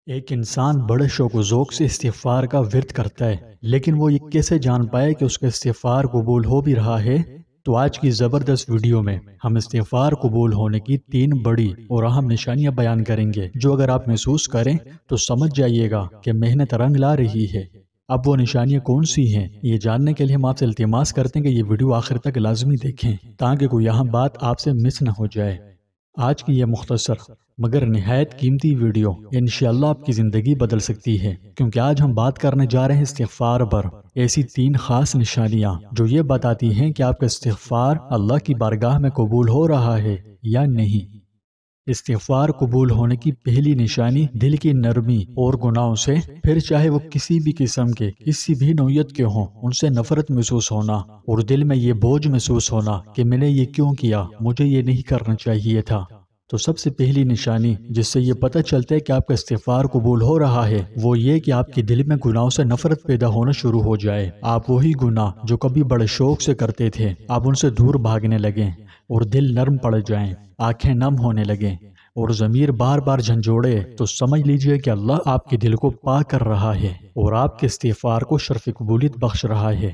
ایک انسان بڑے شوق و ذوق سے استغفار کا ورد کرتا ہے، لیکن وہ یہ کیسے جان پائے کہ اس کا استغفار قبول ہو بھی رہا ہے؟ تو آج کی زبردست ویڈیو میں ہم استغفار قبول ہونے کی 3 بڑی اور اہم نشانیاں بیان کریں گے، جو اگر آپ محسوس کریں تو سمجھ جائیے گا کہ محنت رنگ لا رہی ہے۔ اب وہ نشانیاں کون سی ہیں، یہ جاننے کے لیے ہم آپ سے التماس کرتے ہیں کہ یہ ویڈیو آخر تک لازمی دیکھیں تاکہ کوئی اہم بات آپ سے مس نہ ہو جائے۔ آج کی یہ مختصر مگر نہایت قیمتی ویڈیو انشاءاللہ آپ کی زندگی بدل سکتی ہے، کیونکہ آج ہم بات کرنے جا رہے ہیں استغفار پر، ایسی 3 خاص نشانیاں جو یہ بتاتی ہیں کہ آپ کا استغفار اللہ کی بارگاہ میں قبول ہو رہا ہے یا نہیں۔ استغفار قبول ہونے کی پہلی نشانی دل کی نرمی اور گناہوں سے، پھر چاہے وہ کسی بھی قسم کے کسی بھی نوعیت کے ہوں، ان سے نفرت محسوس ہونا اور دل میں یہ بوجھ محسوس ہونا کہ میں نے یہ کیوں کیا، مجھے یہ نہیں کرنا چاہیے تھا۔ تو سب سے پہلی نشانی جس سے یہ پتہ چلتا ہے کہ آپ کا استغفار قبول ہو رہا ہے، وہ یہ کہ آپ کے دل میں گناہوں سے نفرت پیدا ہونا شروع ہو جائے۔ آپ وہی گناہ جو کبھی بڑے شوق سے کرتے تھے، آپ ان سے دور بھاگنے لگیں اور دل نرم پڑ جائیں، آنکھیں نم ہونے لگیں اور ضمیر بار بار جھنجھوڑے، تو سمجھ لیجئے کہ اللہ آپ کے دل کو پاک کر رہا ہے اور آپ کے استغفار کو شرف قبولیت بخش رہا ہے۔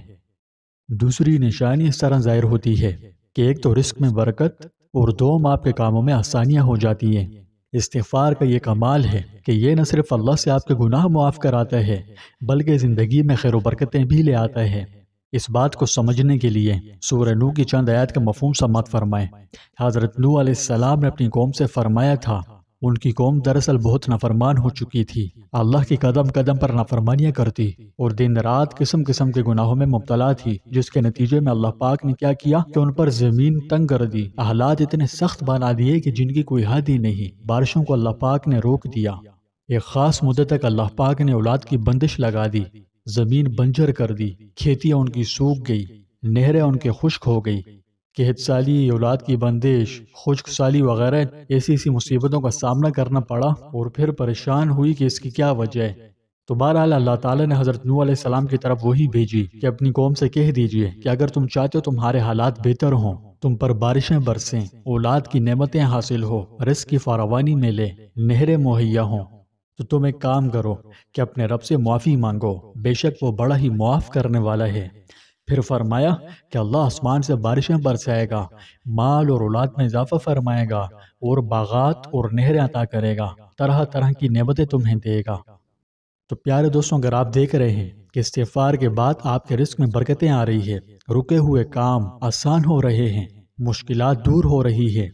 دوسری نشانی اس طرح ظاہر ہوتی ہے کہ ایک تو رزق میں برکت اور دوم آپ کے کاموں میں آسانیاں ہو جاتی ہیں۔ استغفار کا یہ کمال ہے کہ یہ نہ صرف اللہ سے آپ کے گناہ معاف کراتا ہے، بلکہ زندگی میں خیر و برکتیں بھی لے آتا ہے۔ اس بات کو سمجھنے کے لیے سورہ نوح کی چند آیات کا مفہوم سماعت فرمائیں۔ حضرت نوح علیہ السلام نے اپنی قوم سے فرمایا تھا، ان کی قوم دراصل بہت نافرمان ہو چکی تھی، اللہ کی قدم قدم پر نافرمانیاں کرتی اور دن رات قسم قسم کے گناہوں میں مبتلا تھی، جس کے نتیجے میں اللہ پاک نے کیا کیا کہ ان پر زمین تنگ کر دی، حالات اتنے سخت بنا دیے کہ جن کی کوئی حد ہی نہیں۔ بارشوں کو اللہ پاک نے روک دیا، ایک خاص مدت تک اللہ پاک نے اولاد کی بندش لگا دی، زمین بنجر کر دی، کھیتیاں ان کی سوکھ گئی، نہریں ان کے خشک ہو گئی، قحط سالی، اولاد کی بندش، خشک سالی وغیرہ ایسی مصیبتوں کا سامنا کرنا پڑا، اور پھر پریشان ہوئی کہ اس کی کیا وجہ ہے۔ تو بہرحال اللہ تعالیٰ نے حضرت نوح علیہ السلام کی طرف وہی بھیجی کہ اپنی قوم سے کہہ دیجئے کہ اگر تم چاہتے ہو تمہارے حالات بہتر ہوں، تم پر بارشیں برسیں، اولاد کی نعمتیں حاصل ہو، رزق کی فراوانی ملے، نہریں مہیا ہوں، تو تم ایک کام کرو کہ اپنے رب سے معافی مانگو، بے شک وہ بڑا ہی معاف کرنے والا ہے۔ پھر فرمایا کہ اللہ آسمان سے بارشیں برسائے گا، مال اور اولاد میں اضافہ فرمائے گا، اور باغات اور نہریں عطا کرے گا، طرح طرح کی نعمتیں تمہیں دے گا۔ تو پیارے دوستوں، اگر آپ دیکھ رہے ہیں کہ استغفار کے بعد آپ کے رزق میں برکتیں آ رہی ہے، رکے ہوئے کام آسان ہو رہے ہیں، مشکلات دور ہو رہی ہے،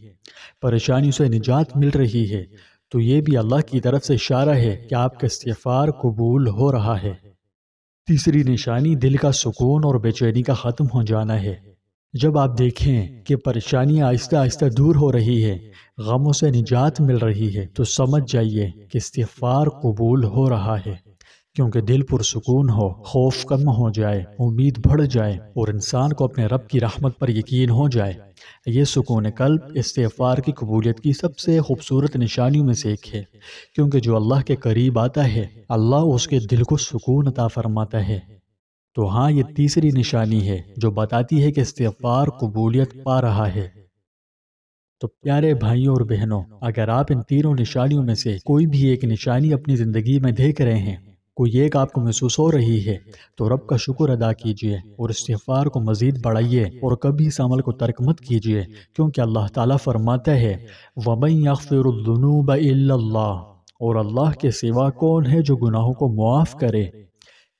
پریشانیوں سے نجات مل رہی ہے، تو یہ بھی اللہ کی طرف سے اشارہ ہے کہ آپ کا استغفار قبول ہو رہا ہے۔ تیسری نشانی دل کا سکون اور بے چینی کا ختم ہو جانا ہے۔ جب آپ دیکھیں کہ پریشانیاں آہستہ آہستہ دور ہو رہی ہے، غموں سے نجات مل رہی ہے، تو سمجھ جائیے کہ استغفار قبول ہو رہا ہے، کیونکہ دل پرسکون ہو، خوف کم ہو جائے، امید بڑھ جائے اور انسان کو اپنے رب کی رحمت پر یقین ہو جائے۔ یہ سکون قلب استغفار کی قبولیت کی سب سے خوبصورت نشانیوں میں سے ایک ہے، کیونکہ جو اللہ کے قریب آتا ہے، اللہ اس کے دل کو سکون عطا فرماتا ہے۔ تو ہاں، یہ تیسری نشانی ہے جو بتاتی ہے کہ استغفار قبولیت پا رہا ہے۔ تو پیارے بھائیوں اور بہنوں، اگر آپ ان تینوں نشانیوں میں سے کوئی بھی ایک نشانی اپنی زندگی میں دیکھ رہے ہیں، کوئی ایک آپ کو محسوس ہو رہی ہے، تو رب کا شکر ادا کیجئے اور استغفار کو مزید بڑھائیے اور کبھی اس عمل کو ترک مت کیجئے، کیونکہ اللہ تعالیٰ فرماتا ہے وَمَن يَغْفِرُ الذُّنُوبَ إِلَّا اللَّهُ، اور اللہ کے سوا کون ہے جو گناہوں کو معاف کرے۔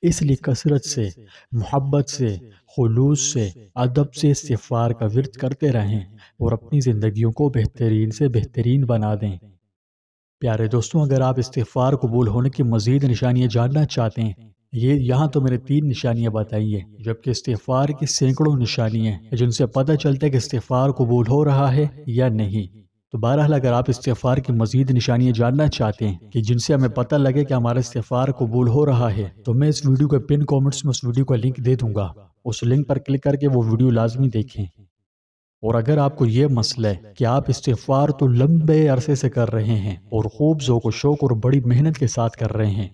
اس لیے کثرت سے، محبت سے، خلوص سے، ادب سے استغفار کا ورد کرتے رہیں اور اپنی زندگیوں کو بہترین سے بہترین بنا دیں۔ پیارے دوستوں، اگر آپ استغفار قبول ہونے کی مزید نشانیاں جاننا چاہتے ہیں، یہاں تو میں نے 3 نشانیاں بتائی ہیں، جبکہ استغفار کی سینکڑوں نشانیاں ہیں جن سے پتہ چلتا ہے کہ استغفار قبول ہو رہا ہے یا نہیں۔ تو بہرحال اگر آپ استغفار کی مزید نشانیاں جاننا چاہتے ہیں کہ جن سے ہمیں پتہ لگے کہ ہمارا استغفار قبول ہو رہا ہے، تو میں اس ویڈیو کے پن کومنٹس میں اس ویڈیو کا لنک دے دوں گا، اس لنک پر کلک کر کے وہ ویڈیو لازمی دیکھیں۔ اور اگر آپ کو یہ مسئلہ ہے کہ آپ استغفار تو لمبے عرصے سے کر رہے ہیں اور خوب ذوق و شوق اور بڑی محنت کے ساتھ کر رہے ہیں،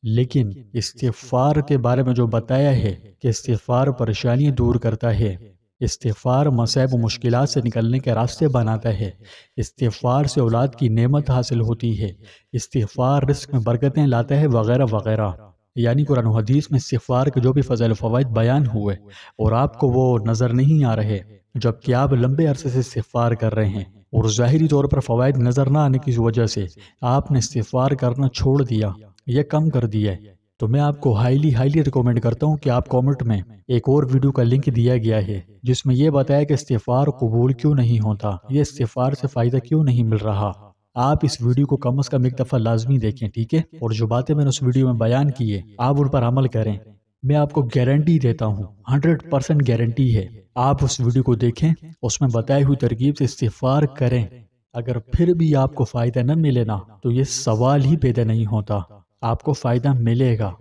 لیکن استغفار کے بارے میں جو بتایا ہے کہ استغفار پریشانی دور کرتا ہے، استغفار مصائب و مشکلات سے نکلنے کے راستے بناتا ہے۔ استغفار سے اولاد کی نعمت حاصل ہوتی ہے۔ استغفار رزق میں برکتیں لاتا ہے وغیرہ وغیرہ۔ یعنی قرآن و حدیث میں استغفار کے جو بھی فضائل و فوائد بیان ہوئے اور آپ کو وہ نظر نہیں آ رہے، جبکہ آپ لمبے عرصے سے استغفار کر رہے ہیں اور ظاہری طور پر فوائد نظر نہ آنے کی وجہ سے آپ نے استغفار کرنا چھوڑ دیا یا کم کر دیا ہے، تو میں آپ کو ہائیلی ریکمینڈ کرتا ہوں کہ آپ کامنٹ میں ایک اور ویڈیو کا لنک دیا گیا ہے جس میں یہ بتایا کہ استغفار قبول کیوں نہیں ہوتا، یہ استغفار سے فائدہ کیوں نہیں مل رہا۔ آپ اس ویڈیو کو کم از کم ایک دفعہ لازمی دیکھیں، ٹھیک ہے؟ اور جو باتیں میں نے اس ویڈیو میں بیان کی ہے آپ ان پر عمل کریں۔ میں آپ کو گارنٹی دیتا ہوں، 100% گارنٹی ہے، آپ اس ویڈیو کو دیکھیں، اس میں بتائی ہوئی ترکیب سے استغفار کریں، اگر پھر بھی آپ کو فائدہ نہ ملے نا تو یہ سوال ہی پیدا نہیں ہوتا۔ آپ کو فائدہ ملے گا،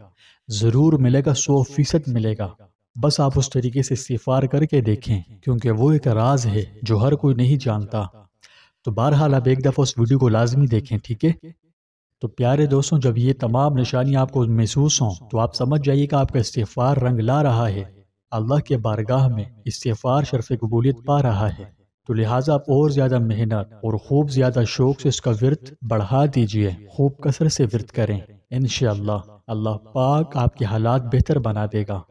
ضرور ملے گا، 100% ملے گا، بس آپ اس طریقے سے استغفار کر کے دیکھیں، کیونکہ وہ ایک راز ہے جو ہر کوئی نہیں جانتا۔ تو بہرحال آپ ایک دفعہ اس ویڈیو کو لازمی دیکھیں، ٹھیک ہے؟ تو پیارے دوستوں، جب یہ تمام نشانیاں آپ کو محسوس ہوں تو آپ سمجھ جائیے کہ آپ کا استغفار رنگ لا رہا ہے، اللہ کے بارگاہ میں استغفار شرف قبولیت پا رہا ہے۔ تو لہٰذا آپ اور زیادہ محنت اور خوب زیادہ شوق سے اس کا ورد بڑھا دیجئے، خوب کثرت سے ورد کریں، انشاءاللہ اللہ پاک آپ کے حالات بہتر بنا دے گا۔